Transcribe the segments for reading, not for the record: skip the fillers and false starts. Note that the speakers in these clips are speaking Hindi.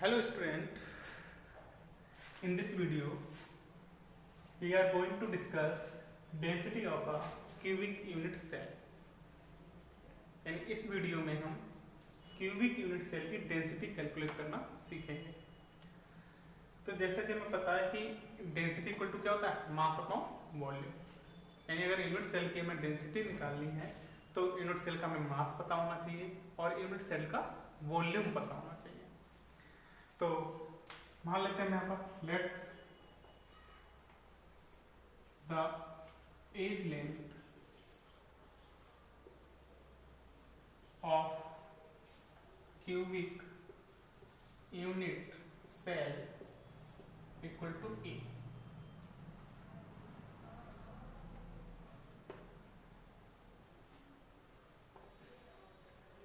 Hello student, in this video we are going to discuss density of a cubic unit cell। यानी इस वीडियो में हम क्यूबिक यूनिट सेल की डेंसिटी कैलकुलेट करना सीखेंगे। तो जैसा कि हमें पता है कि डेंसिटी इक्वल टू क्या होता है, मास अपॉन वॉल्यूम। यानी अगर यूनिट सेल की हमें डेंसिटी निकालनी है तो यूनिट सेल का हमें मास पता होना चाहिए और यूनिट सेल का वॉल्यूम पता होना चाहिए। तो मान लेते हैं यहाँ पर let's the edge length of cubic unit cell equal to A.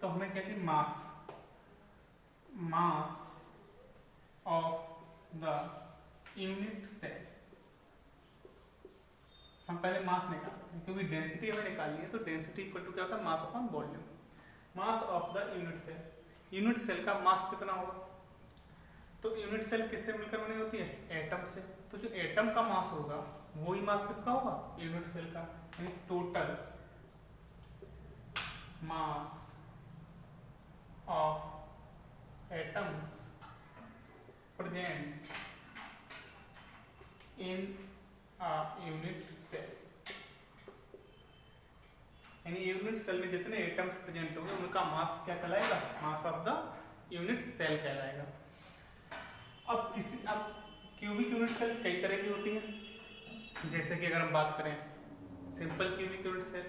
तो हमें क्या चाहिए, mass of the unit cell. हम पहले मास निकालते हैं क्योंकि डेंसिटी हमें निकालनी है। तो डेंसिटी इक्वल टू क्या होता है, mass upon volume. Mass of the unit cell, unit cell का मास कितना होगा। तो यूनिट सेल किससे मिलकर बनी होती है, एटम से। तो जो एटम का मास होगा वही मास किसका होगा, यूनिट सेल का। यानी total mass of atoms present in a unit cell। यानी यूनिट सेल में जितने एटम्स प्रेजेंट होंगे उनका मास क्या कहलाएगा, mass of the unit cell कहलाएगा। अब क्यूबिक यूनिट सेल कई तरह की होती हैं। जैसे कि अगर हम बात करें simple cubic unit cell,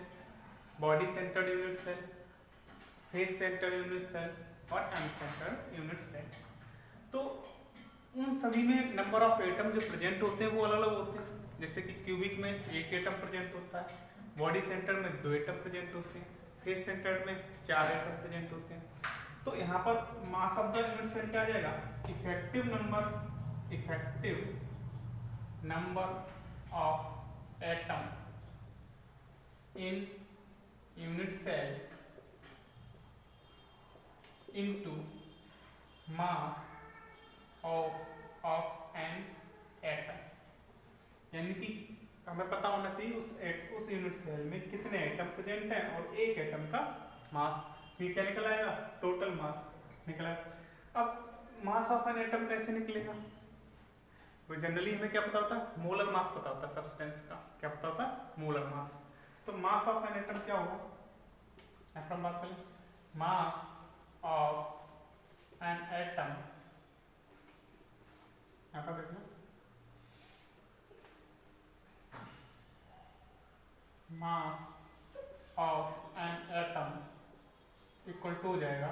body centred unit cell, face centred unit cell और एम सेंटर्ड यूनिट सेल। तो उन सभी में नंबर ऑफ एटम जो प्रेजेंट होते हैं वो अलग अलग होते हैं। जैसे कि क्यूबिक में एक एटम प्रेजेंट होता है, बॉडी सेंटर में 2 एटम प्रेजेंट होते हैं, फेस सेंटर में 4 एटम प्रेजेंट होते हैं। तो यहाँ पर mass of the unit cell क्या आ जाएगा, effective number of atom in unit cell into mass of an atom. यानी कि हमें पता होना चाहिए उस यूनिट सेल में कितने एटम प्रेजेंट हैं और एक एटम का मास। ये क्या निकल आएगा, टोटल मास निकला। अब मास ऑफ एन एटम कैसे निकलेगा, वो जनरली हमें क्या पता होता है, मोलर मास पता होता है सब्सटेंस का। क्या पता होता है, मोलर मास। तो मास ऑफ एन एटम क्या होगा, यहाँ हम बात करें मास ऑफ एन एटम। यहाँ पर देखना mass of an atom equal to हो जाएगा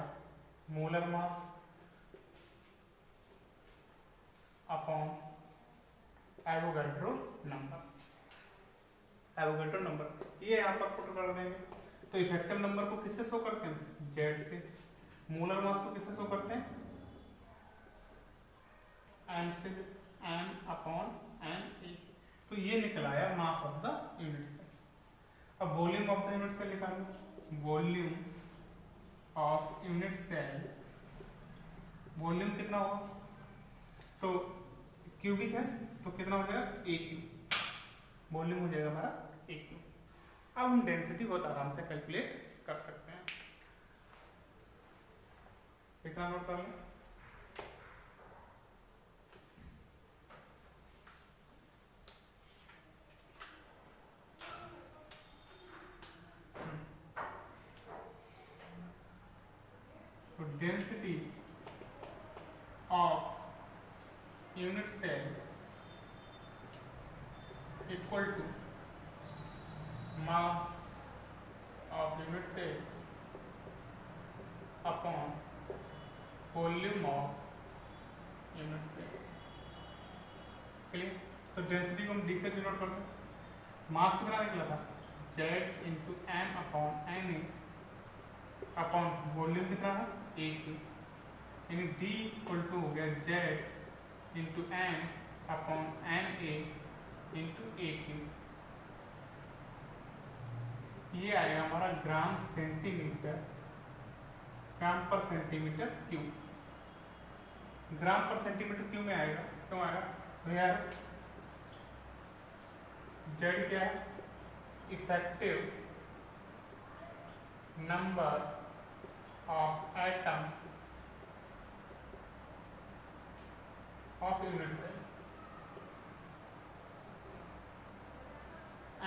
molar mass upon Avogadro number. ये यहाँ पर पुट कर देंगे। तो इफेक्टिव नंबर को किससे शो करते हैं, जेड से। मोलर मास को किससे शो करते हैं, एम से, एम अपॉन एन ए। तो ये निकला है mass of the unit cell. अब volume of the unit cell निकालना। Volume of unit cell, volume कितना होगा, तो क्यूबिक है तो कितना हो जाएगा, ए क्यूब। वॉल्यूम हो जाएगा हमारा ए क्यूब। अब हम डेंसिटी बहुत आराम से कैलकुलेट कर सकते हैं। कितना नोट कर लें, density of unit cell equal to mass of unit cell upon volume of unit cell। Clear. तो डेंसिटी को हम डी से डिनोट करते हैं। मास कितना निकला था, Z into M upon N A upon volume कितना है, ए क्यू। यानी डी इक्वल टू हो गया Z into M upon N A into A cube. ये आएगा हमारा ग्राम पर सेंटीमीटर क्यूब। ग्राम पर सेंटीमीटर क्यों में आएगा, क्यों आएगा? तो यार जेड क्या है? Effective number of atom of unit cell.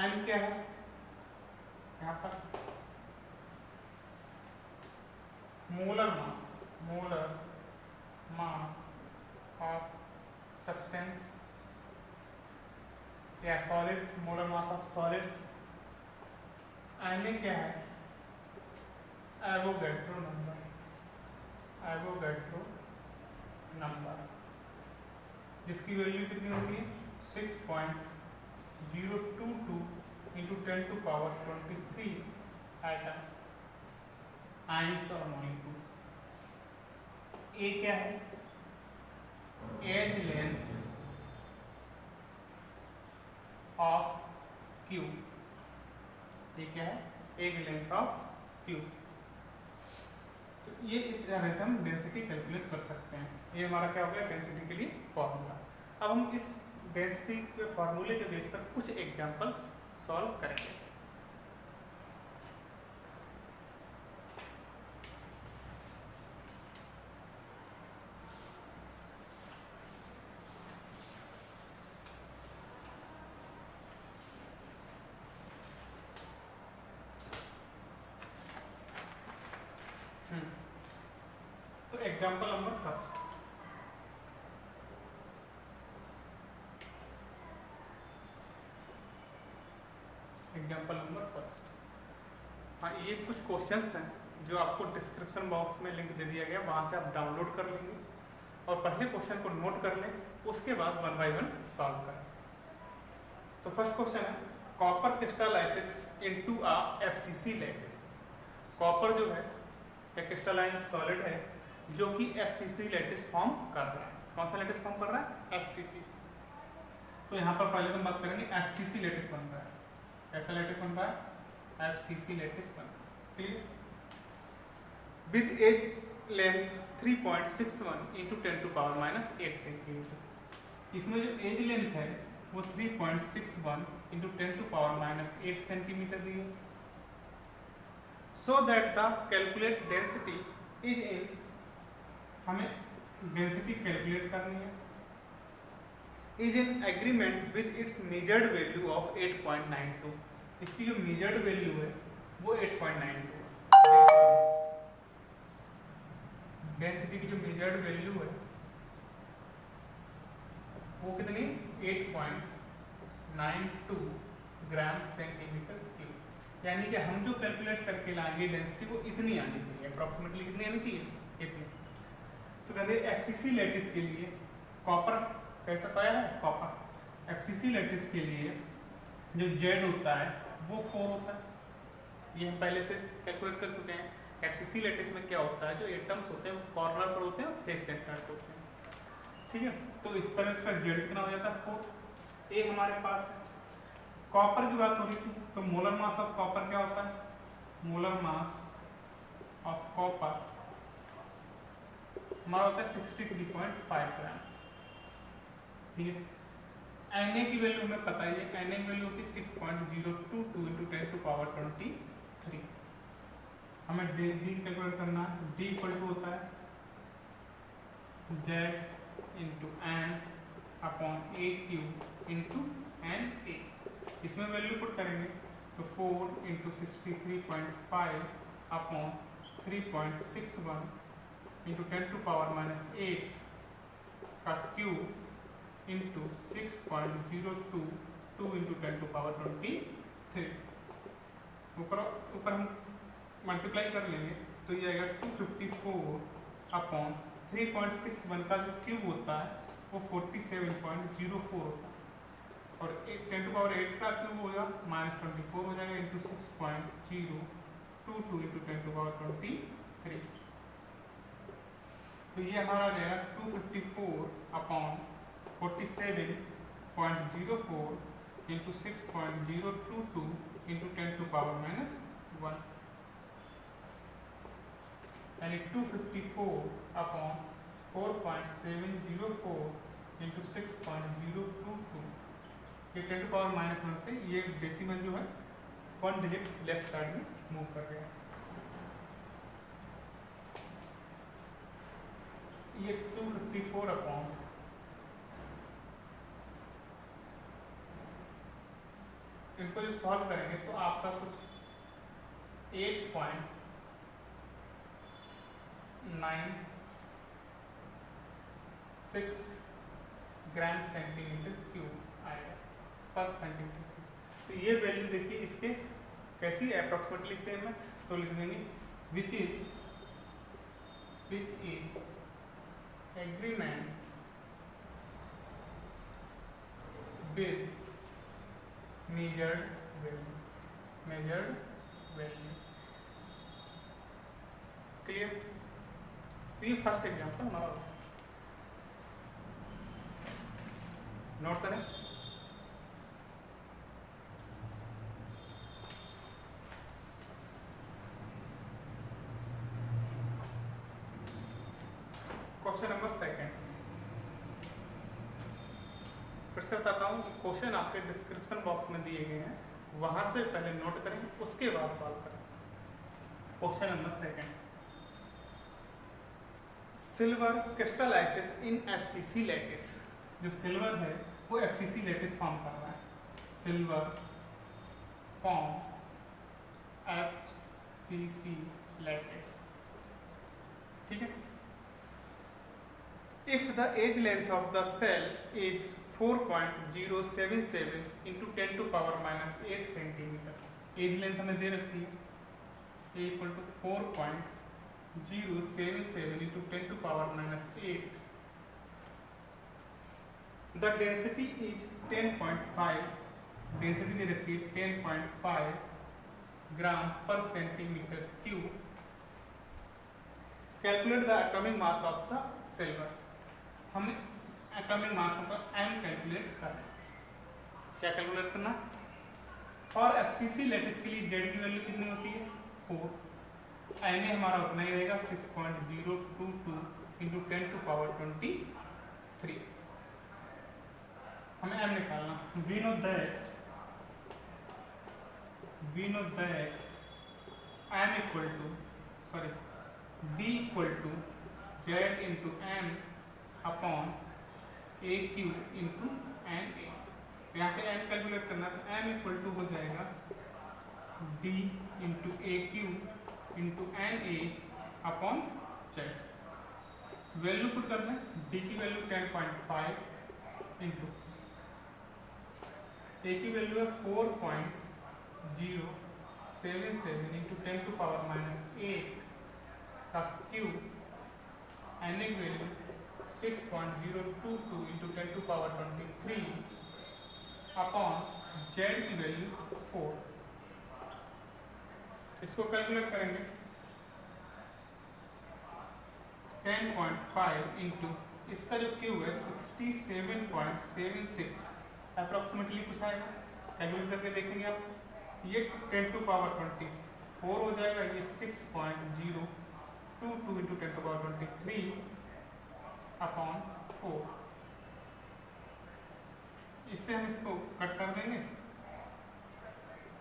M क्या है यहाँ पर? मोलर मास ऑफ सब्सटेंस या solids, molar mass of solids. N क्या है? एवोगैड्रो नंबर, जिसकी वैल्यू कितनी होती है? 6.022 इंटू 10⁻23 एटम आइंस और मॉलिक्यूल्स। ए क्या है? Edge length of cube. ये क्या है? Edge length of cube. तो ये इस तरह से हम डेंसिटी कैलकुलेट कर सकते हैं। ये हमारा क्या हो गया? डेंसिटी के लिए फॉर्मूला। अब हम इस डेंसिटी के फॉर्मूले के बेस पर कुछ एग्जांपल्स सॉल्व करेंगे। तो एग्जांपल नंबर फर्स्ट, हाँ ये कुछ क्वेश्चंस हैं जो आपको डिस्क्रिप्शन बॉक्स में लिंक दे दिया गया, वहाँ से आप डाउनलोड कर लेंगे और पहले क्वेश्चन को नोट कर लें, उसके बाद 1 बाय 1 सॉल्व करें। तो फर्स्ट क्वेश्चन है copper crystallises into a FCC lattice. Copper जो है एक क्रिस्टलाइन सॉलिड है जो कि एफसीसी लैटिस फॉर्म कर रहा है। कौन सा लैटिस फॉर्म कर रहा है? एफसीसी। तो यहाँ पर पहले हम बात करेंगे एफसीसी लैटिस बन रहा है। ऐसा लैटिस बन रहा है? एफसीसी लैटिस बन रहा है। ठीक, with edge length 3.61 into 10⁻⁸ centimetre. इसमें जो एज लेंथ है वो 3.61 इंटू 10⁻⁸ सेंटीमीटर दी है। So that the calculate density is in, हमें डेंसिटी कैलकुलेट करनी है, is in agreement with its measured value of 8.92। इसकी जो मेजर्ड वैल्यू है वो 8.92 है। डेंसिटी की जो मेजर्ड वैल्यू है वो कितनी? 8.92 ग्राम सेंटीमीटर क्यूब। यानी कि हम जो कैलकुलेट करके लाएंगे डेंसिटी वो इतनी आनी चाहिए, अप्रॉक्सीमेटली कितनी आनी चाहिए? इतनी। तो कहते हैं एफसीसी लैटिस के लिए कॉपर कैसा पाया है? कॉपर एफसीसी लैटिस के लिए जो जेड होता है वो 4 होता है। ये हम पहले से कैलकुलेट कर चुके हैं। एफसीसी लैटिस में क्या होता है? जो एटम्स होते हैं वो कॉर्नर पर होते हैं और फेस सेंटर पर होते हैं। ठीक है, तो इस तरह इसका जेड कितना हो जाता है? 4। ए हमारे पास है। कॉपर की बात हो रही थी तो मोलर मास ऑफ कॉपर क्या होता है? मोलर मास ऑफ कॉपर हमारा होता है 63.5 ग्राम। ठीक है, Na की वैल्यू हमें पता ही है। Na की वैल्यू होती है 6.022 इंटू 10⁻23। हमें डी कैलकुलेट करना है। D इक्वल टू होता है Z into N upon A cube into N A. इसमें वैल्यू पुट करेंगे तो 4 इंटू 63.5 अपॉन 3.61 इंटू 10⁻⁸ का क्यूब इंटू 6.022 इंटू 10⁻23। ऊपर हम मल्टीप्लाई कर लेंगे तो ये आएगा 254 अपॉन 3.61 का जो क्यूब होता है वो 47.04 होता है और 10⁻8 का क्यूब होगा -24 हो जाएगा इंटू 6.022 इंटू 10⁻23। तो ये हमारा आ जाएगा 254 अपॉन 47.04 इंटू 6.022 इंटू 10⁻⁻1 यानी 254 अपॉन 4.704 इंटू 6.022, ये 10⁻⁻1 से ये डेसिमल जो है 1 डिजिट लेफ्ट साइड में मूव कर गया। ये 254 अपॉन इनको जब सॉल्व करेंगे तो आपका कुछ 8.96 ग्राम सेंटीमीटर क्यूब आएगा पर सेंटीमीटर क्यूब। तो ये वैल्यू देखिए इसके कैसी अप्रोक्सीमेटली सेम है, तो लिख देंगे which is agreement with measured value। Clear? तो ये फर्स्ट एग्जाम्पल हमारा नोट करें। क्वेश्चन नंबर सेकंड, फिर से बताता हूँ कि क्वेश्चन आपके डिस्क्रिप्शन बॉक्स में दिए गए हैं, वहां से पहले नोट करें उसके बाद सॉल्व करें। Question number second, silver crystallises in FCC lattice. जो सिल्वर है वो एफसीसी लैटिस फॉर्म कर रहा है। सिल्वर फॉर्म एफसीसी लैटिस, ठीक है। If the age length of the cell is 4.077 into 10⁻⁻8 centimetre, edge length हमें दे रखी है A equal to 4.077 into 10⁻⁸। The density is 10.5, density दे रखी है 10.5 ग्राम पर centimetre cube. Calculate the atomic mass of the silver. हमें एटॉमिक मास का m कैलकुलेट करना। क्या कैलकुलेट करना? और एफसीसी लैटिस के लिए z की वैल्यू कितनी होती है? 4। Na हमारा उतना ही रहेगा 6.022 इंटू 10⁻23। हमें m निकालना। we know that m equal to d equal to z into m upon A cube into N A. यहाँ से एन कैलकुलेट करना, तो एम इक्वल टू हो जाएगा D into A cube into N A upon Z. Value put करना है, डी की वैल्यू 10.5 इंटू ए की वैल्यू है 4.077 इंटू 10⁻⁸ का क्यूब, एन ए की वैल्यू 6.022 इंटू 10⁻23 अपॉन जेड की वैल्यू 4। इसको कैलकुलेट करेंगे 10.5 इंटू इसका जो क्यू है 67.76 अप्रोक्सीमेटली कुछ आएगा। कैलकुलेट करके देखेंगे आप, ये 10⁻24 हो जाएगा, ये 6.022 इंटू 10⁻23 अपॉन 4। इससे हम इसको कट कर देंगे,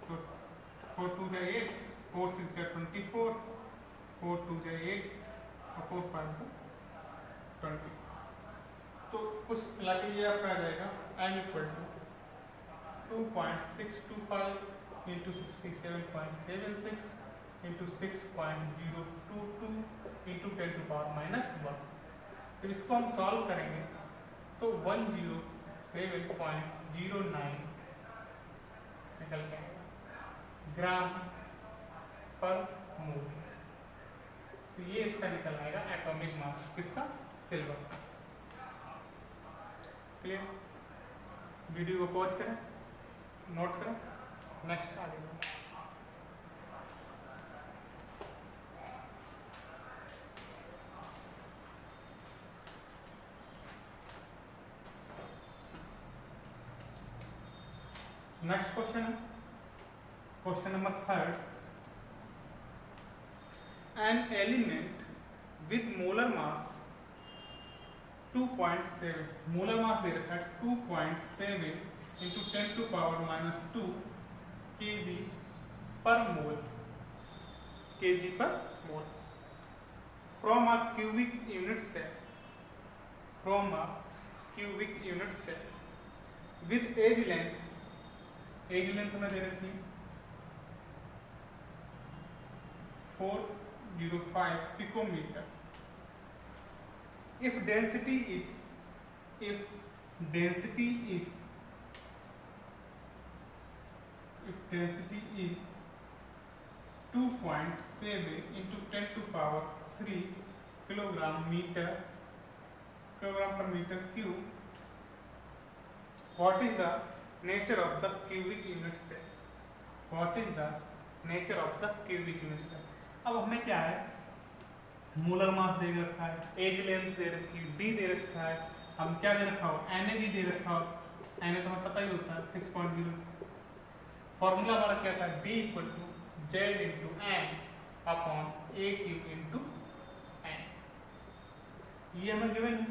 तो 4 2 जा 8, 4 6 जा 24, 4 2 जा 8 और 4 5 जा 20। तो कुछ मिला के ये आपका आ जाएगा m equal to 2.625 into 67.76 into 6.022 into 10⁻⁻1। तो इसको हम सॉल्व करेंगे तो 107.09 निकल के आएगा ग्राम पर मोल। तो ये इसका निकल आएगा एटॉमिक मास, किसका? सिल्वर का। क्लियर? वीडियो को पॉज करें, नोट करें, नेक्स्ट आगे। नेक्स्ट क्वेश्चन है question number 3। An element with molar mass 2.7 molar mass दे रखा है 2.7 इंटू 10⁻⁻² kg पर मोल, kg पर mole from a cubic unit cell, from a cubic unit cell with edge length में दे रखी 405 picometre. if density is 2.7 into 10⁻³ kilogram per meter cube, what is the nature of the cubic unit cell? What is the nature of the cubic unit cell? अब हमें क्या है, मोलर मास दे रखा है, एज लेंथ दे रखी है, डी दे रखा है, हम क्या दे रखा हो, एन ए भी दे रखा हो, एन ए तो हमें पता ही होता है 6.0। फॉर्मूला हमारा क्या था, D equal to Z into N upon A cube into N. ये हमें गिवन है,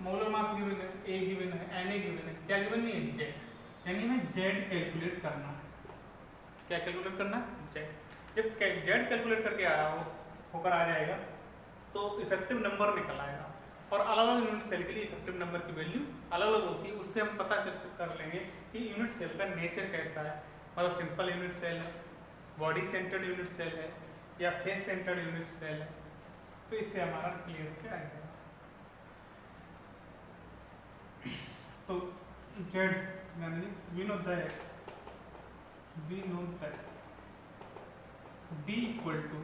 मोलर मास गिवन है, ए गिवन है, एन ए गिवन है, क्या गिवन नहीं है, जेड। यानी हमें जेड कैलकुलेट करना है। क्या कैलकुलेट करना है, जेड। जब जेड कैलकुलेट करके आया होकर आ जाएगा तो इफेक्टिव नंबर निकल आएगा। और अलग अलग यूनिट सेल के लिए इफेक्टिव नंबर की वैल्यू अलग अलग होती है, उससे हम पता कर लेंगे कि यूनिट सेल का नेचर कैसा है। मतलब सिंपल यूनिट सेल है, बॉडी सेंटर्ड यूनिट सेल है, या फेस सेंटर्ड यूनिट सेल है। तो इससे हमारा क्लियर क्या आएगा। तो जेड यानी we know that d equal to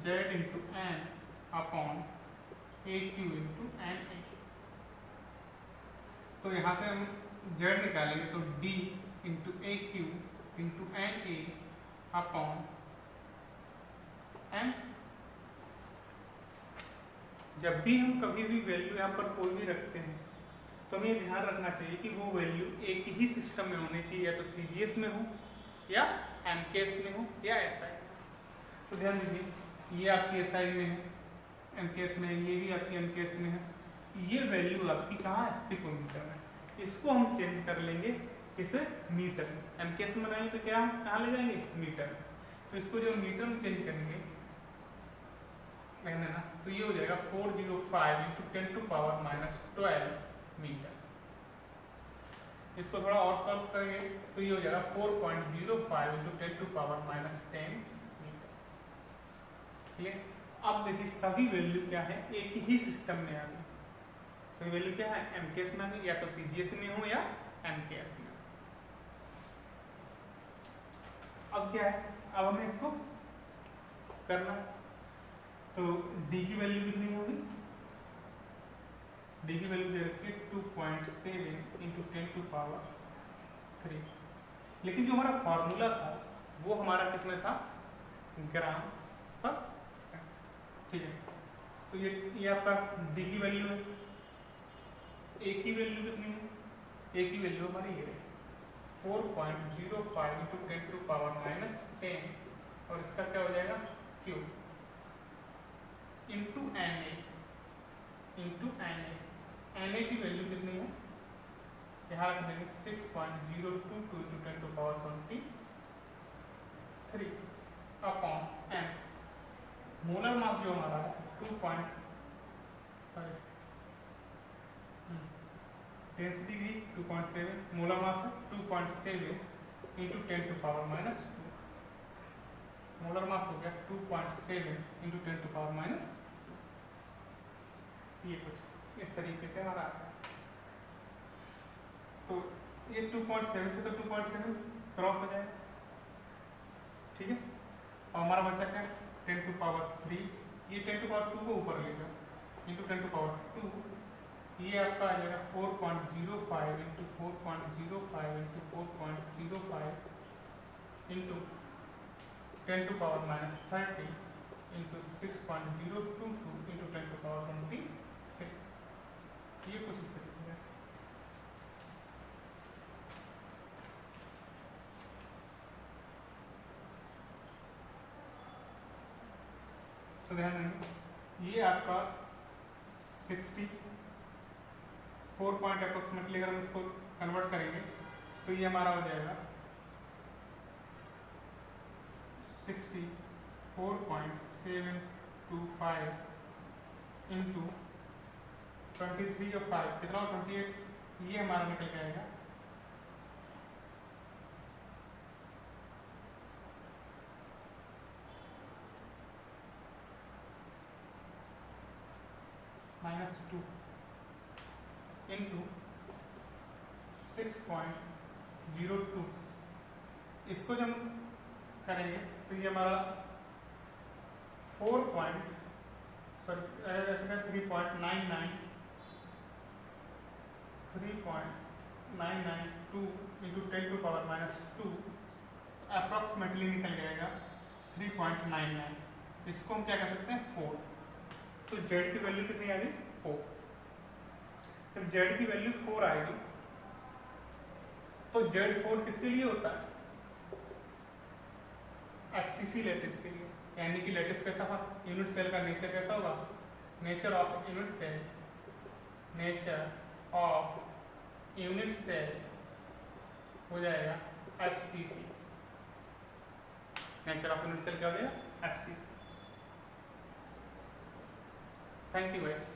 Z into N upon A cube into N A. तो यहाँ से हम जेड निकालेंगे तो d into A cube into N A upon N. जब भी हम कभी भी वैल्यू यहाँ पर कोई भी रखते हैं तो हमें ध्यान रखना चाहिए कि वो वैल्यू एक ही सिस्टम में होनी चाहिए, या तो CGS में हो या MKS में हो या SI में। तो ध्यान दीजिए, ये आपकी SI में है, MKS में है, ये भी आपकी MKS में है। ये वैल्यू आपकी कहाँ है, पिकोमीटर में। इसको हम चेंज कर लेंगे किसे, मीटर में। MKS में बनाएंगे तो क्या कहाँ ले जाएंगे, मीटर में। तो इसको जो मीटर में चेंज करेंगे ना, तो ये हो जाएगा 405 इंटू 10⁻⁻12 मीटर। इसको थोड़ा और सॉल्व करेंगे तो ये हो जाएगा 4.05 इंटू 10⁻10 मीटर। क्लियर। अब देखिए सभी वैल्यू क्या है, एक ही सिस्टम में आ गई। सभी वैल्यू क्या है, MKS में आ गई, या तो CGS में हो या MKS में। अब क्या है, अब हमें इसको करना है। तो D की वैल्यू कितनी होगी, D की वैल्यू दे रखी है 2.7 इंटू 10⁻3। लेकिन जो हमारा फॉर्मूला था वो हमारा किसमें था, ग्राम पर। ठीक है, तो ये आपका D की वैल्यू है। A की वैल्यू कितनी है, A की वैल्यू हमारी ये है 4.05 इंटू 10⁻10, और इसका क्या हो जाएगा, क्यूब इंटू एन ए की वैल्यू कितनी है, यहाँ रख देंगे 6.022 into 10⁻23 upon N. Molar mass जो हमारा है डेंसिटी भी 2.7, molar mass 2.7 into 10⁻²। Molar mass हो गया 2.7 इंटू 10⁻²। ये कुछ इस तरीके से हमारा आता है। तो ये 2.7 से तो 2.7 क्रॉस हो जाएगा। ठीक है, और हमारा बचा क्या, 10⁻3। ये 10⁻2 को ऊपर ले जाओ इंटू 10⁻2। ये आपका आ जाएगा 4.05 into 4.05 into 4.05 into 10⁻30 into 6.022 into 10⁻23। ये कुछ इस तरीके से। तो ध्यान देंगे, ये आपका 60 4 पॉइंट अप्रोक्सीमेटली अगर हम इसको कन्वर्ट करेंगे तो ये हमारा हो जाएगा 64.725 इंटू 23 और 5 कितना हो 28, ये हमारा निकल के आएगा -2 इंटू 6.02। इसको जब हम करेंगे तो ये हमारा 3.992 इंटू 10⁻², अप्रॉक्सीमेटली निकल जाएगा 3.99। इसको हम क्या कर सकते हैं 4। तो z की वैल्यू कितनी आ गई 4। जब z की वैल्यू 4 आएगी तो Z4 किसके लिए होता है FCC लैटिस के लिए, यानी कि लैटिस कैसा था, यूनिट सेल का नेचर कैसा होगा, nature of unit cell, nature of unit cell हो जाएगा FCC। Nature of unit cell क्या हो जाएगा FCC। Thank you guys.